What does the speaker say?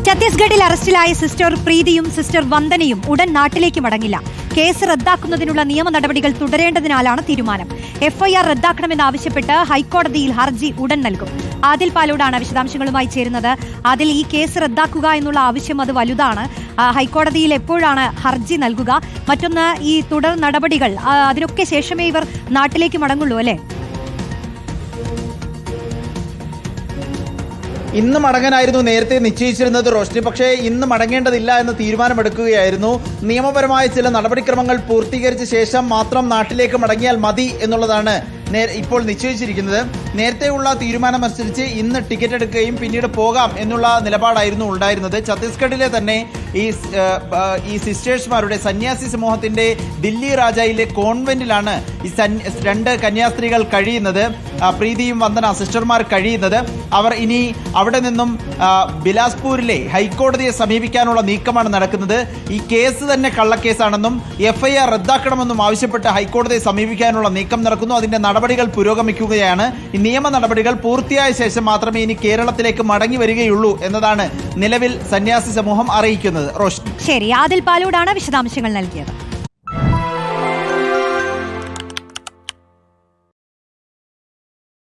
ഛത്തീസ്ഗഡിൽ അറസ്റ്റിലായ sister പ്രീതിയും sister വന്ദനയും ഉടൻ നാട്ടിലേക്ക് മടങ്ങില്ല. കേസ് റദ്ദാക്കുന്നതിനുള്ള നിയമ നടപടികൾ തുടരേണ്ടതിനാലാണ് തീരുമാനം. എഫ്ഐആർ റദ്ദാക്കണമെന്നാവശ്യപ്പെട്ട് ഹൈക്കോടതിയിൽ ഹർജി ഉടൻ നൽകും. ആദിൽ പാലോടാണ് വിശദാംശങ്ങളുമായി ചേരുന്നത്. അതിൽ ഈ കേസ് റദ്ദാക്കുക എന്നുള്ള ആവശ്യം അത് വലുതാണ്. ഹൈക്കോടതിയിൽ എപ്പോഴാണ് ഹർജി നൽകുക? മറ്റൊന്ന്, ഈ തുടർ നടപടികൾ അതിനൊക്കെ ശേഷമേ ഇവർ നാട്ടിലേക്ക് മടങ്ങുള്ളൂ അല്ലേ? ഇന്ന് മടങ്ങാനായിരുന്നു നേരത്തെ നിശ്ചയിച്ചിരുന്നത് റോഷ്നി. പക്ഷേ ഇന്ന് മടങ്ങേണ്ടതില്ല എന്ന തീരുമാനമെടുക്കുകയായിരുന്നു. നിയമപരമായ ചില നടപടിക്രമങ്ങൾ പൂർത്തീകരിച്ച ശേഷം മാത്രം നാട്ടിലേക്ക് മടങ്ങിയാൽ മതി എന്നുള്ളതാണ് ഇപ്പോൾ നിശ്ചയിച്ചിരിക്കുന്നത്. നേരത്തെയുള്ള തീരുമാനമനുസരിച്ച് ഇന്ന് ടിക്കറ്റ് എടുക്കുകയും പിന്നീട് പോകാം എന്നുള്ള നിലപാടായിരുന്നു ഉണ്ടായിരുന്നത്. ഛത്തീസ്ഗഡിലെ തന്നെ ഈ സിസ്റ്റേഴ്സ്മാരുടെ സന്യാസി സമൂഹത്തിന്റെ ദില്ലി രാജയിലെ കോൺവെന്റിലാണ് ഈ രണ്ട് കന്യാസ്ത്രീകൾ കഴിയുന്നത്. പ്രീതിയും വന്ദന സിസ്റ്റർമാർ കഴിയുന്നത്. അവർ ഇനി അവിടെ നിന്നും ബിലാസ്പൂരിലെ ഹൈക്കോടതിയെ സമീപിക്കാനുള്ള നീക്കമാണ് നടക്കുന്നത്. ഈ കേസ് തന്നെ കള്ളക്കേസാണെന്നും എഫ്ഐആർ റദ്ദാക്കണമെന്നും ആവശ്യപ്പെട്ട് ഹൈക്കോടതിയെ സമീപിക്കാനുള്ള നീക്കം നടക്കുന്നു. അതിന്റെ നടപടികൾ പുരോഗമിക്കുകയാണ്. ഈ നിയമ നടപടികൾ പൂർത്തിയായ ശേഷം മാത്രമേ ഇനി കേരളത്തിലേക്ക് മടങ്ങി വരികയുള്ളൂ എന്നതാണ് നിലവിൽ സന്യാസി സമൂഹം അറിയിക്കുന്നത്. റോഷ്നി, ശരി. ആദിൽ പാലോടാണ് വിശദാംശങ്ങൾ നൽകിയത്.